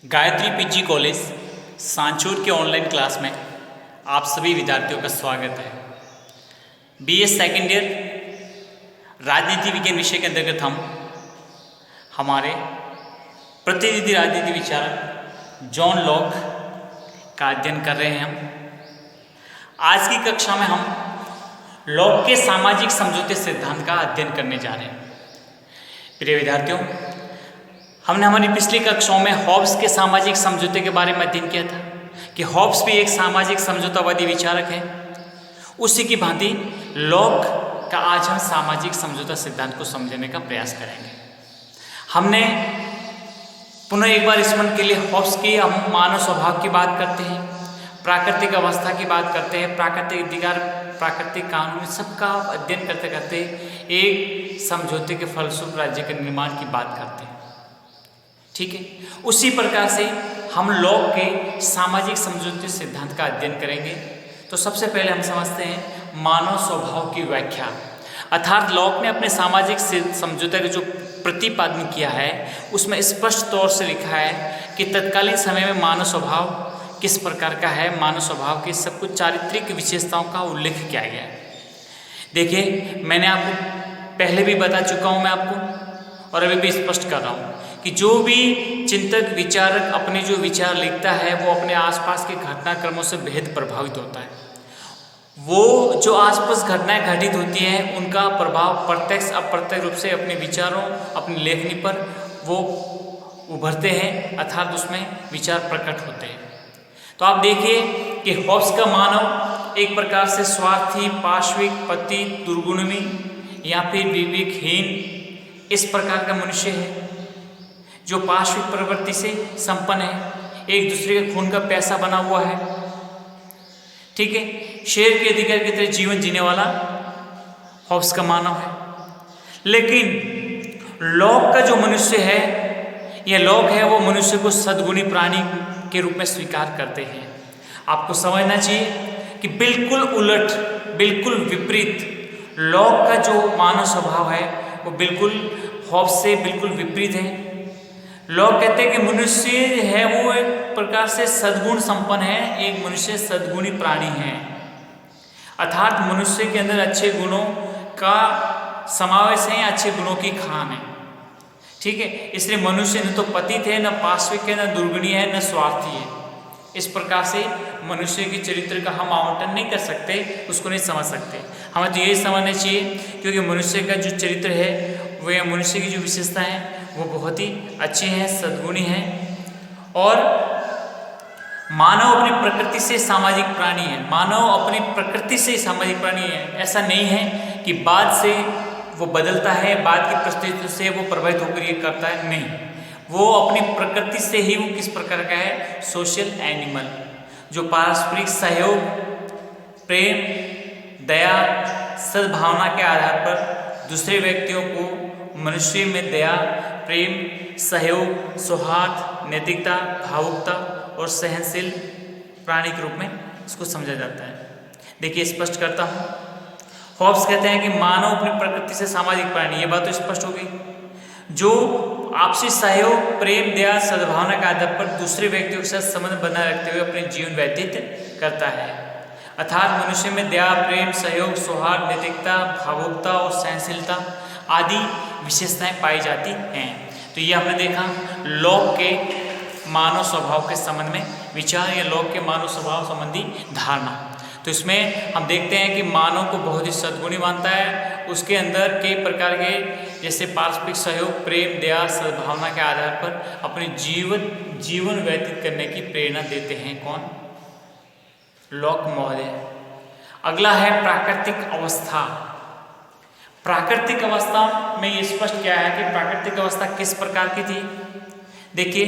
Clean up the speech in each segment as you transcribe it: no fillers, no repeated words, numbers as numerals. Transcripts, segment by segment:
Gayatri PG college Sanchore के online class में आप सभी विद्यार्थियों का स्वागत है। बीए सेकेंड ईयर राजनीति विज्ञान विषय के अंतर्गत हम हमारे प्रतिनिधि राजनीति विचारक जॉन लॉक का अध्ययन कर रहे हैं। हम आज की कक्षा में हम लॉक के सामाजिक समझौते सिद्धांत का अध्ययन करने जा रहे हैं। प्रिय विद्यार्थियों, हमने हमारी पिछली कक्षाओं में हॉब्स के सामाजिक समझौते के बारे में अध्ययन किया था कि हॉब्स भी एक सामाजिक समझौतावादी विचारक है। उसी की भांति लॉक का आज हम सामाजिक समझौता सिद्धांत को समझने का प्रयास करेंगे। हमने पुनः एक बार स्मरण के लिए हॉब्स की हम मानव स्वभाव की बात करते हैं, प्राकृतिक अवस्था की बात करते हैं, प्राकृतिक अधिकार, प्राकृतिक कानून, सबका अध्ययन करते करते एक समझौते के फलस्वरूप राज्य के निर्माण की बात करते हैं। ठीक है, उसी प्रकार से हम लॉक के सामाजिक समझौते सिद्धांत का अध्ययन करेंगे। तो सबसे पहले हम समझते हैं मानव स्वभाव की व्याख्या, अर्थात लॉक ने अपने सामाजिक समझौते का जो प्रतिपादन किया है उसमें स्पष्ट तौर से लिखा है कि तत्कालीन समय में मानव स्वभाव किस प्रकार का है, मानव स्वभाव की सब कुछ चारित्रिक विशेषताओं का उल्लेख किया गया है। देखिए, मैंने आपको पहले भी बता चुका हूँ मैं आपको, और अभी भी स्पष्ट कर रहा हूँ कि जो भी चिंतक विचारक अपने जो विचार लिखता है वो अपने आसपास के घटनाक्रमों से बेहद प्रभावित होता है। वो जो आसपास घटनाएं घटित होती हैं उनका प्रभाव प्रत्यक्ष अप्रत्यक्ष रूप से अपने विचारों, अपनी लेखनी पर वो उभरते हैं, अर्थात उसमें विचार प्रकट होते हैं। तो आप देखिए कि हॉब्स का मानव एक प्रकार से स्वार्थी, पाशविक, पतित, दुर्गुणवी या फिर विवेकहीन इस प्रकार का मनुष्य है जो पाशविक प्रवृत्ति से संपन्न है, एक दूसरे के खून का प्यासा बना हुआ है। ठीक है, शेर के अधिकार की तरह जीवन जीने वाला हॉब्स का मानव है। लेकिन लॉक का जो मनुष्य है, यह लॉक है वो मनुष्य को सद्गुणी प्राणी के रूप में स्वीकार करते हैं। आपको समझना चाहिए कि बिल्कुल उलट, बिल्कुल विपरीत लॉक का जो मानव स्वभाव है वो बिल्कुल हॉब्स से बिल्कुल विपरीत है। लोग कहते हैं कि मनुष्य है वो एक प्रकार से सद्गुण संपन्न है, एक मनुष्य सद्गुणी प्राणी है, अर्थात मनुष्य के अंदर अच्छे गुणों का समावेश है, अच्छे गुणों की खान है। ठीक है, इसलिए मनुष्य न तो पतित है, न पाशविक है, न दुर्गुणी है, न स्वार्थी है। इस प्रकार से मनुष्य के चरित्र का हम आवंटन नहीं कर सकते, उसको नहीं समझ सकते। हमें तो यही समझना चाहिए क्योंकि मनुष्य का जो चरित्र है वो या मनुष्य की जो विशेषता है वो बहुत ही अच्छी हैं, सद्गुणी हैं। और मानव अपनी प्रकृति से सामाजिक प्राणी है, मानव अपनी प्रकृति से सामाजिक प्राणी है। ऐसा नहीं है कि बाद से वो बदलता है, बाद की परिस्थिति से वो प्रभावित होकर ये करता है, नहीं, वो अपनी प्रकृति से ही वो किस प्रकार का है, सोशल एनिमल, जो पारस्परिक सहयोग, प्रेम, दया, सद्भावना के आधार पर दूसरे व्यक्तियों को मनुष्य में दया, प्रेम, सहयोग, सौहार्द, नैतिकता, भावुकता और सहनशील प्राणी के रूप में इसको समझा जाता है। देखिए, स्पष्ट करता हूँ। हॉब्स कहते हैं कि मानव अपनी प्रकृति से सामाजिक प्राणी, ये बात तो स्पष्ट हो गई, जो आपसी सहयोग, प्रेम, दया, सद्भावना के आधार पर दूसरे व्यक्तियों के साथ संबंध बनाए रखते हुए अपने जीवन व्यतीत करता है। अर्थात मनुष्य में दया, प्रेम, सहयोग, सौहार्द, नैतिकता, भावुकता और सहनशीलता आदि विशेषताएं पाई जाती हैं। तो ये हमने देखा लॉक के मानव स्वभाव के संबंध में विचार या लॉक के मानव स्वभाव संबंधी धारणा। तो इसमें हम देखते हैं कि मानव को बहुत ही सद्गुणी मानता है, उसके अंदर कई प्रकार के जैसे पारस्परिक सहयोग, प्रेम, दया, सद्भावना के आधार पर अपने जीवन व्यतीत करने की प्रेरणा देते हैं। कौन? लॉक महोदय। अगला है प्राकृतिक अवस्था। प्राकृतिक अवस्था में ये स्पष्ट क्या है कि प्राकृतिक अवस्था किस प्रकार की थी। देखिए,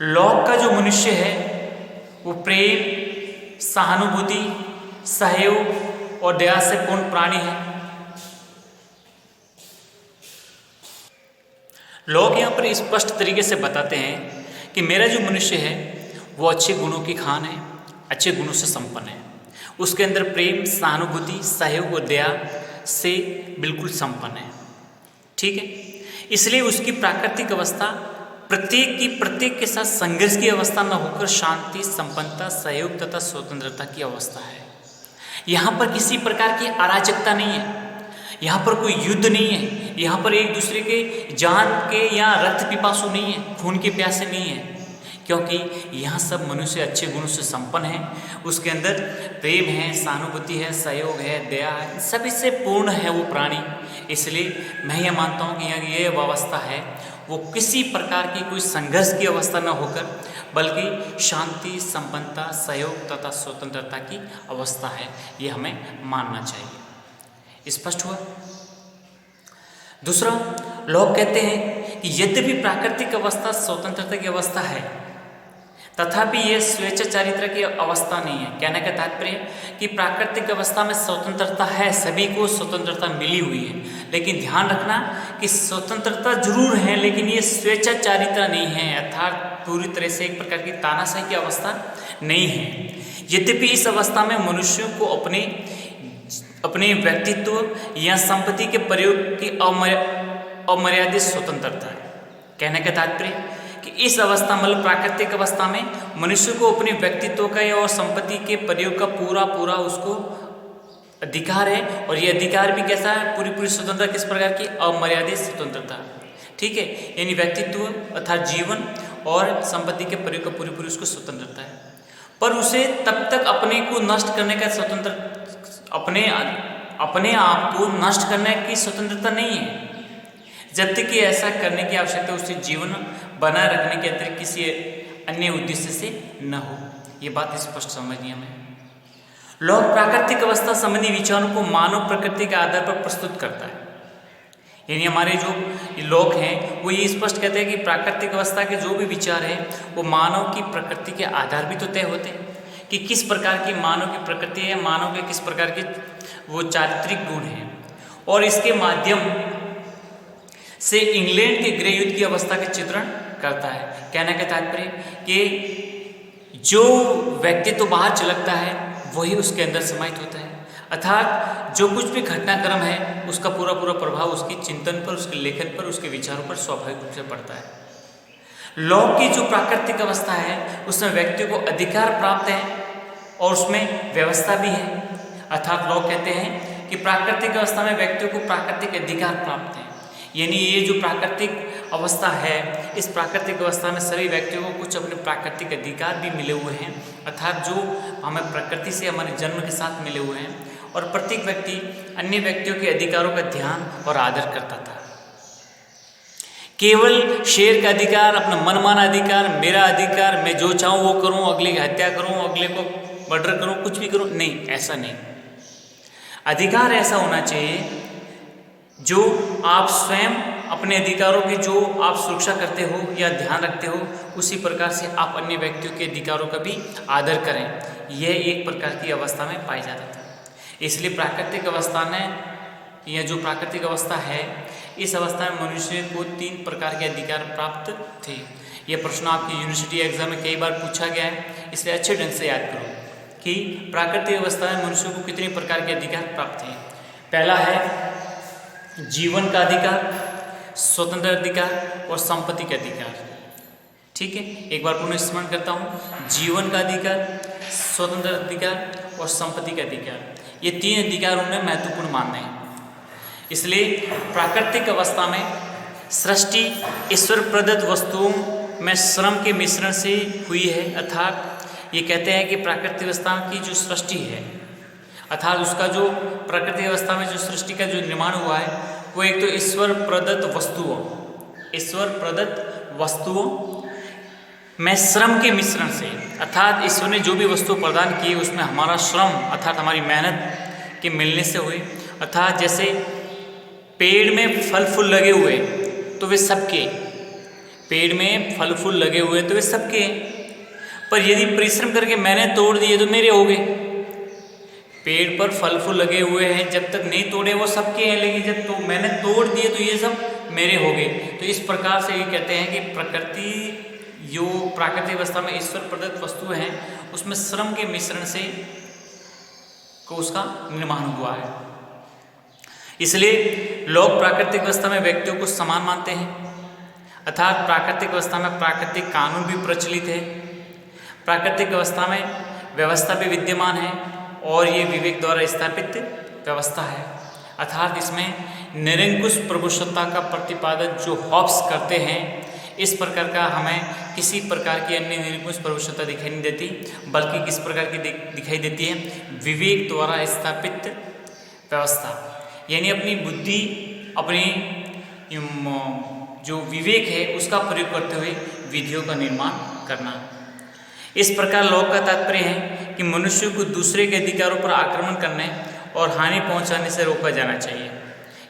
लॉक का जो मनुष्य है वो प्रेम, सहानुभूति, सहयोग और दया से पूर्ण प्राणी है। लोग यहाँ पर स्पष्ट तरीके से बताते हैं कि मेरा जो मनुष्य है वो अच्छे गुणों की खान है, अच्छे गुणों से संपन्न है, उसके अंदर प्रेम, सहानुभूति, सहयोग और दया से बिल्कुल संपन्न है। ठीक है, इसलिए उसकी प्राकृतिक अवस्था प्रत्येक के साथ संघर्ष की अवस्था न होकर शांति, संपन्नता, सहयोग तथा स्वतंत्रता की अवस्था है। यहाँ पर किसी प्रकार की अराजकता नहीं है, यहाँ पर कोई युद्ध नहीं है, यहाँ पर एक दूसरे के जान के या रक्त पिपासु नहीं है, खून के प्यासे नहीं है, क्योंकि यहाँ सब मनुष्य अच्छे गुणों से संपन्न है। उसके अंदर प्रेम है, सहानुभूति है, सहयोग है, दया है, सभी से पूर्ण है वो प्राणी। इसलिए मैं ये मानता हूँ कि यहाँ ये अवस्था है वो किसी प्रकार की कोई संघर्ष की अवस्था न होकर बल्कि शांति, संपन्नता, सहयोग तथा स्वतंत्रता की अवस्था है। ये हमें मानना चाहिए। स्पष्ट हुआ? दूसरा, लोग कहते हैं कि यद्यपि प्राकृतिक अवस्था स्वतंत्रता की अवस्था है, तथापि यह स्वेच्छाचारिता की अवस्था नहीं है। कहने का तात्पर्य कि प्राकृतिक अवस्था में स्वतंत्रता है, सभी को स्वतंत्रता मिली हुई है, लेकिन ध्यान रखना कि स्वतंत्रता जरूर है, लेकिन ये स्वेच्छाचारिता नहीं है, अर्थात पूरी तरह से एक प्रकार की तानाशाही की अवस्था नहीं है। यद्यपि इस अवस्था में मनुष्यों को अपने व्यक्तित्व या संपत्ति के प्रयोग की अमर्यादित स्वतंत्रता है। कहने का तात्पर्य कि इस अवस्था मतलब प्राकृतिक अवस्था में मनुष्य को अपने व्यक्तित्व का और संपत्ति के प्रयोग का पूरा उसको अधिकार है, और ये अधिकार भी कैसा है, पूरी स्वतंत्रता किस प्रकार की, अमर्यादित स्वतंत्रता। ठीक है, यानी व्यक्तित्व अर्थात जीवन और संपत्ति के प्रयोग का पूरी उसको स्वतंत्रता है, पर उसे तब तक अपने को नष्ट करने का अपने आप को नष्ट करने की स्वतंत्रता नहीं है, जब तक कि ऐसा करने की आवश्यकता उसे जीवन बनाए रखने के अतिरिक्त किसी अन्य उद्देश्य से न हो। ये बात स्पष्ट समझनी हमें। लोग प्राकृतिक अवस्था संबंधी विचारों को मानव प्रकृति के आधार पर प्रस्तुत करता है। यानी हमारे जो लोग हैं वो ये स्पष्ट कहते हैं कि प्राकृतिक अवस्था के जो भी विचार हैं वो मानव की प्रकृति के आधार भी तो तय होते हैं कि किस प्रकार की मानव की प्रकृति है, मानव के किस प्रकार के वो चारित्रिक गुण हैं, और इसके माध्यम से इंग्लैंड के गृह युद्ध की अवस्था के चित्रण करता है। कहने का तात्पर्य कि जो व्यक्ति तो बाहर झलकता है वही उसके अंदर समाहित होता है, अर्थात जो कुछ भी घटनाक्रम है उसका पूरा प्रभाव उसकी चिंतन पर, उसके लेखन पर, उसके विचारों पर स्वाभाविक रूप से पड़ता है। लोक की जो प्राकृतिक अवस्था है उसमें व्यक्ति को अधिकार प्राप्त है और उसमें व्यवस्था भी है, अर्थात लोग कहते हैं कि प्राकृतिक अवस्था में व्यक्तियों को प्राकृतिक अधिकार प्राप्त है। यानी ये जो प्राकृतिक अवस्था है, इस प्राकृतिक अवस्था में सभी व्यक्तियों को कुछ अपने प्राकृतिक अधिकार भी मिले हुए हैं, अर्थात जो हमें प्रकृति से हमारे जन्म के साथ मिले हुए हैं, और प्रत्येक व्यक्ति अन्य व्यक्तियों के अधिकारों का ध्यान और आदर करता था। केवल शेर का अधिकार, अपना मनमाना अधिकार, मेरा अधिकार, मैं जो चाहूँ वो करूँ, अगले की हत्या करूँ, अगले को मर्डर करूँ, कुछ भी करूँ, नहीं, ऐसा नहीं। अधिकार ऐसा होना चाहिए जो आप स्वयं अपने अधिकारों की जो आप सुरक्षा करते हो या ध्यान रखते हो, उसी प्रकार से आप अन्य व्यक्तियों के अधिकारों का भी आदर करें। यह एक प्रकार की अवस्था में पाई जाता था। इसलिए प्राकृतिक अवस्था में, यह जो प्राकृतिक अवस्था है, इस अवस्था में मनुष्य को 3 प्रकार के अधिकार प्राप्त थे। यह प्रश्न आपकी यूनिवर्सिटी एग्जाम में कई बार पूछा गया है, इसलिए अच्छे ढंग से याद करो कि प्राकृतिक अवस्था में मनुष्य को कितने प्रकार के अधिकार प्राप्त हैं। पहला है जीवन का अधिकार, स्वतंत्र अधिकार और संपत्ति का अधिकार। ठीक है, एक बार पुनः स्मरण करता हूँ, जीवन का अधिकार, स्वतंत्र अधिकार और संपत्ति का अधिकार। ये 3 अधिकार उन्हें महत्वपूर्ण मानते हैं। इसलिए प्राकृतिक अवस्था में सृष्टि ईश्वर प्रदत्त वस्तुओं में श्रम के मिश्रण से हुई है, अर्थात ये कहते हैं कि प्राकृतिक अवस्था की जो सृष्टि है, अर्थात उसका जो प्राकृतिक अवस्था में जो सृष्टि का जो निर्माण हुआ है वो एक तो ईश्वर प्रदत्त वस्तुओं में श्रम के मिश्रण से, अर्थात ईश्वर ने जो भी वस्तु प्रदान की उसमें हमारा श्रम अर्थात हमारी मेहनत के मिलने से हुई। अर्थात जैसे पेड़ में फल फूल लगे हुए तो वे सबके, पेड़ में फल फूल लगे हुए तो वे सबके, पर यदि परिश्रम करके मैंने तोड़ दिए तो मेरे हो गए। पेड़ पर फल फूल लगे हुए हैं, जब तक नहीं तोड़े वो सबके हैं, लेकिन जब तो मैंने तोड़ दिए तो ये सब मेरे हो गए। तो इस प्रकार से ये कहते हैं कि प्रकृति जो प्राकृतिक अवस्था में ईश्वर प्रदत्त वस्तु हैं उसमें श्रम के मिश्रण से को उसका निर्माण हुआ है। इसलिए लोग प्राकृतिक अवस्था में व्यक्तियों को समान मानते हैं, अर्थात प्राकृतिक अवस्था में प्राकृतिक कानून भी प्रचलित है, प्राकृतिक अवस्था में व्यवस्था भी विद्यमान है और ये विवेक द्वारा स्थापित व्यवस्था है। अर्थात इसमें निरंकुश प्रभुसत्ता का प्रतिपादन जो हॉब्स करते हैं, इस प्रकार का हमें किसी प्रकार की अन्य निरंकुश प्रभुसत्ता दिखाई नहीं देती, बल्कि किस प्रकार की दिखाई देती है, विवेक द्वारा स्थापित व्यवस्था। यानी अपनी बुद्धि, अपनी जो विवेक है उसका प्रयोग करते हुए विधियों का निर्माण करना। इस प्रकार लॉ का तात्पर्य है कि मनुष्य को दूसरे के अधिकारों पर आक्रमण करने और हानि पहुंचाने से रोका जाना चाहिए।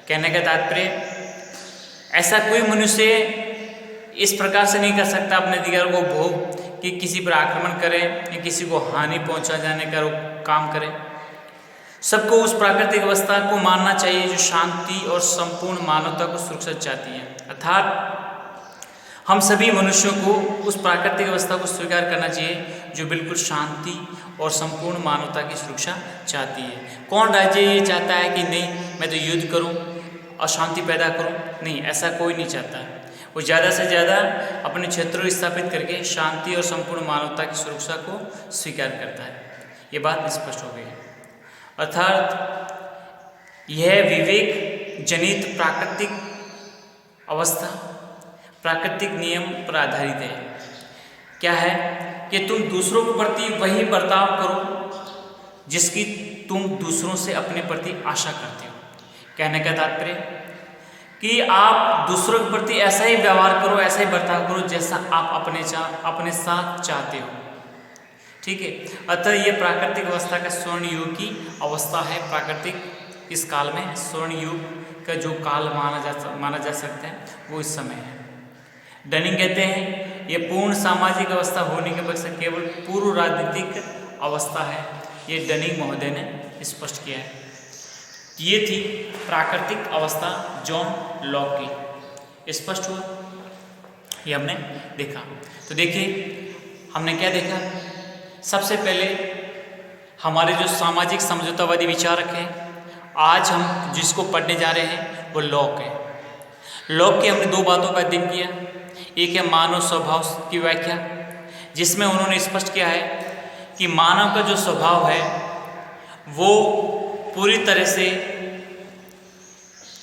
कहने का तात्पर्य, ऐसा कोई मनुष्य इस प्रकार से नहीं कर सकता अपने अधिकारों को भोग कि किसी पर आक्रमण करे या किसी को हानि पहुंचा जाने का काम करे। सबको उस प्राकृतिक अवस्था को मानना चाहिए जो शांति और संपूर्ण मानवता को सुरक्षा चाहती है। अर्थात हम सभी मनुष्यों को उस प्राकृतिक अवस्था को स्वीकार करना चाहिए जो बिल्कुल शांति और संपूर्ण मानवता की सुरक्षा चाहती है। कौन राज्य ये चाहता है कि नहीं मैं तो युद्ध करूं, अशांति पैदा करूं? नहीं, ऐसा कोई नहीं चाहता। वो ज़्यादा से ज़्यादा अपने क्षेत्रों को स्थापित करके शांति और संपूर्ण मानवता की सुरक्षा को स्वीकार करता है। ये बात स्पष्ट हो गई है। अर्थात यह विवेक जनित प्राकृतिक अवस्था प्राकृतिक नियम पर आधारित है। क्या है कि तुम दूसरों के प्रति वही बर्ताव करो जिसकी तुम दूसरों से अपने प्रति आशा करते हो। कहने का तात्पर्य कि आप दूसरों के प्रति ऐसा ही व्यवहार करो, ऐसा ही बर्ताव करो जैसा आप अपने साथ चाहते हो। ठीक है। अतः ये प्राकृतिक अवस्था का स्वर्ण युग की अवस्था है। प्राकृतिक इस काल में स्वर्ण युग का जो काल माना जा सकता है वो इस समय है। डनिंग कहते हैं ये पूर्ण सामाजिक अवस्था होने के बजाय केवल पूर्व राजनीतिक अवस्था है। ये डनिंग महोदय ने स्पष्ट किया है। ये थी प्राकृतिक अवस्था जॉन लॉक की। स्पष्ट हुआ, ये हमने देखा। तो देखिए हमने क्या देखा। सबसे पहले हमारे जो सामाजिक समझौतावादी विचारक हैं, आज हम जिसको पढ़ने जा रहे हैं वो लॉक है। लॉक की हमने दो बातों का अध्ययन किया। एक है मानव स्वभाव की व्याख्या, जिसमें उन्होंने स्पष्ट किया है कि मानव का जो स्वभाव है वो पूरी तरह से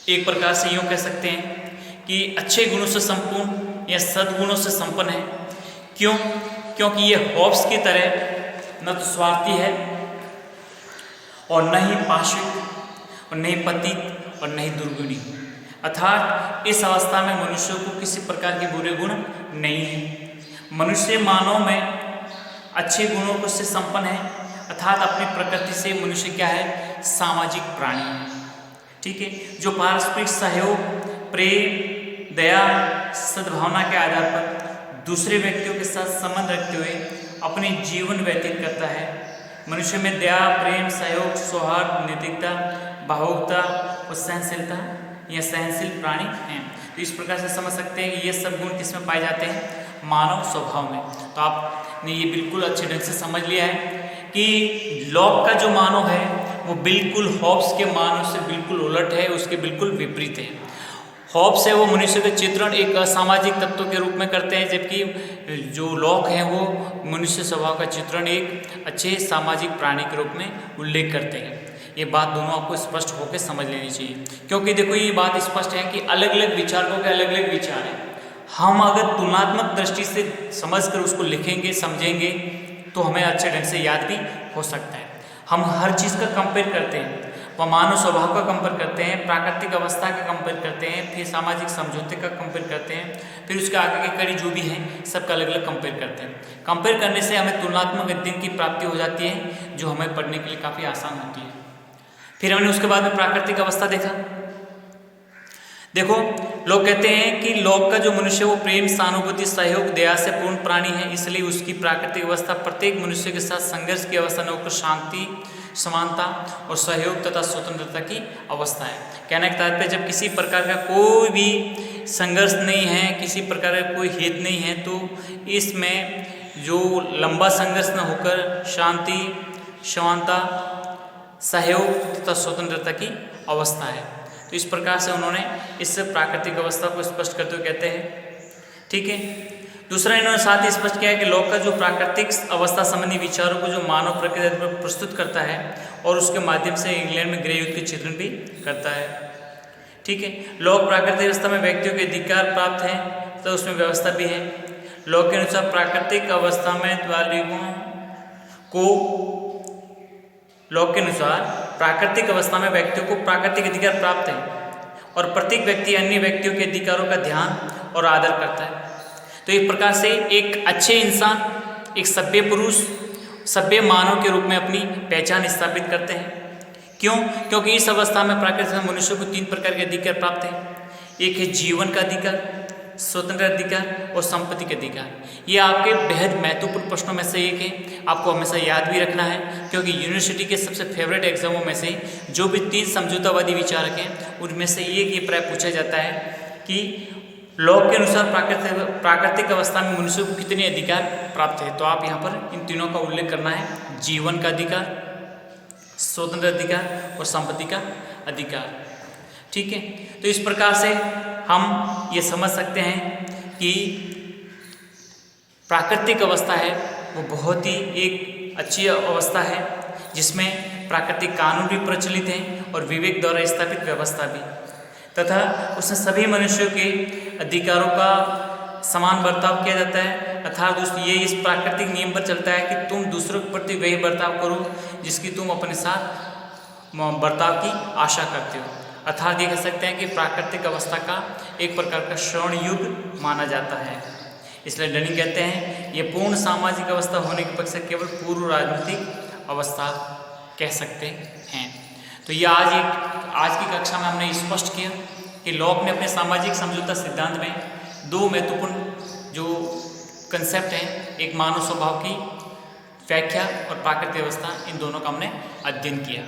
एक प्रकार से यूँ कह सकते हैं कि अच्छे गुणों से संपूर्ण या सद्गुणों से संपन्न है। क्यों? क्योंकि ये हॉब्स की तरह न तो स्वार्थी है और न ही पाशविक और न ही पतित और न ही दुर्गुणी। अर्थात इस अवस्था में मनुष्य को किसी प्रकार के बुरे गुण नहीं है। मनुष्य मानव में अच्छे गुणों को से संपन्न है। अर्थात अपनी प्रकृति से मनुष्य क्या है? सामाजिक प्राणी है। ठीक है। जो पारस्परिक सहयोग, प्रेम, दया, सद्भावना के आधार पर दूसरे व्यक्तियों के साथ संबंध रखते हुए अपने जीवन व्यतीत करता है। मनुष्य में दया, प्रेम, सहयोग, सौहार्द, नैतिकता, भावुकता और सहनशीलता यह सहनशील प्राणी हैं। तो इस प्रकार से समझ सकते हैं कि ये सब गुण किसमें पाए जाते हैं? मानव स्वभाव में। तो आपने ये बिल्कुल अच्छे ढंग से समझ लिया है कि लॉक का जो मानव है वो बिल्कुल हॉब्स के मानव से बिल्कुल उलट है, उसके बिल्कुल विपरीत है। हॉब्स है वो मनुष्य का चित्रण एक असामाजिक तत्व के रूप में करते हैं, जबकि जो लॉक है वो मनुष्य स्वभाव का चित्रण एक अच्छे सामाजिक प्राणी के रूप में उल्लेख करते हैं। ये बात दोनों आपको स्पष्ट होकर समझ लेनी चाहिए, क्योंकि देखो ये बात स्पष्ट है कि अलग अलग विचारकों के अलग अलग विचार हैं। हम अगर तुलनात्मक दृष्टि से समझकर उसको लिखेंगे, समझेंगे तो हमें अच्छे ढंग से याद भी हो सकता है। हम हर चीज़ का कंपेयर करते हैं, वह मानव स्वभाव का कंपेयर करते हैं, प्राकृतिक अवस्था का कंपेयर करते हैं, फिर सामाजिक समझौते का कंपेयर करते हैं, फिर उसके आगे की कड़ी जो भी है सबका अलग अलग कंपेयर करते हैं। कंपेयर करने से हमें तुलनात्मक अध्ययन की प्राप्ति हो जाती है, जो हमें पढ़ने के लिए काफ़ी आसान होती है। फिर हमने उसके बाद में प्राकृतिक अवस्था देखा। देखो लोग कहते हैं कि लोक का जो मनुष्य वो प्रेम, सहानुभूति, सहयोग, दया से पूर्ण प्राणी है, इसलिए उसकी प्राकृतिक अवस्था प्रत्येक मनुष्य के साथ संघर्ष की अवस्था न होकर शांति, समानता और सहयोग तथा स्वतंत्रता की अवस्था है। कहने का तात्पर्य जब किसी प्रकार का कोई भी संघर्ष नहीं है, किसी प्रकार का कोई हित नहीं है, तो इसमें जो लंबा संघर्ष न होकर शांति, समानता, सहयोग तथा स्वतंत्रता की अवस्था है। तो इस प्रकार से उन्होंने इस प्राकृतिक अवस्था को स्पष्ट करते हुए कहते हैं ठीक है। दूसरा इन्होंने साथ ही स्पष्ट किया है कि लोक का जो प्राकृतिक अवस्था संबंधी विचारों को जो मानव प्रकृति पर प्रस्तुत करता है और उसके माध्यम से इंग्लैंड में गृह युद्ध के चित्रण भी करता है। ठीक है। लोक प्राकृतिक व्यवस्था में व्यक्तियों के अधिकार प्राप्त हैं तो उसमें व्यवस्था भी है। लोक के अनुसार प्राकृतिक अवस्था में बालिगों को लोक के अनुसार प्राकृतिक अवस्था में व्यक्तियों को प्राकृतिक अधिकार प्राप्त है और प्रत्येक व्यक्ति अन्य व्यक्तियों के अधिकारों का ध्यान और आदर करता है। तो एक प्रकार से एक अच्छे इंसान, एक सभ्य पुरुष, सभ्य मानव के रूप में अपनी पहचान स्थापित करते हैं। क्यों? क्योंकि इस अवस्था में प्राकृतिक मनुष्य को 3 प्रकार के अधिकार प्राप्त हैं। एक है जीवन का अधिकार, स्वतंत्र अधिकार और संपत्ति के अधिकार। ये आपके बेहद महत्वपूर्ण प्रश्नों में से एक है, आपको हमेशा याद भी रखना है, क्योंकि यूनिवर्सिटी के सबसे फेवरेट एग्जामों में से जो भी 3 समझौतावादी विचारक हैं उनमें से एक ये प्राय पूछा जाता है कि लोक के अनुसार प्राकृतिक अवस्था में मनुष्य को कितने अधिकार प्राप्त है। तो आप यहाँ पर इन तीनों का उल्लेख करना है, जीवन का अधिकार, स्वतंत्र अधिकार और संपत्ति का अधिकार। ठीक है। तो इस प्रकार से हम ये समझ सकते हैं कि प्राकृतिक अवस्था है वो बहुत ही एक अच्छी अवस्था है जिसमें प्राकृतिक कानून भी प्रचलित हैं और विवेक द्वारा स्थापित व्यवस्था भी, तथा उसमें सभी मनुष्यों के अधिकारों का समान बर्ताव किया जाता है। अर्थात ये इस प्राकृतिक नियम पर चलता है कि तुम दूसरों के प्रति वही बर्ताव करो जिसकी तुम अपने साथ बर्ताव की आशा करते हो। अर्थात ये कह सकते हैं कि प्राकृतिक अवस्था का एक प्रकार का स्वर्ण युग माना जाता है। इसलिए डनिंग कहते हैं ये पूर्ण सामाजिक अवस्था होने के पक्ष से केवल पूर्व राजनीतिक अवस्था कह सकते हैं। तो ये आज की कक्षा में हमने स्पष्ट किया कि लॉक ने अपने सामाजिक समझौता सिद्धांत में 2 महत्वपूर्ण जो कंसेप्ट हैं, एक मानव स्वभाव की व्याख्या और प्राकृतिक व्यवस्था, इन दोनों का हमने अध्ययन किया।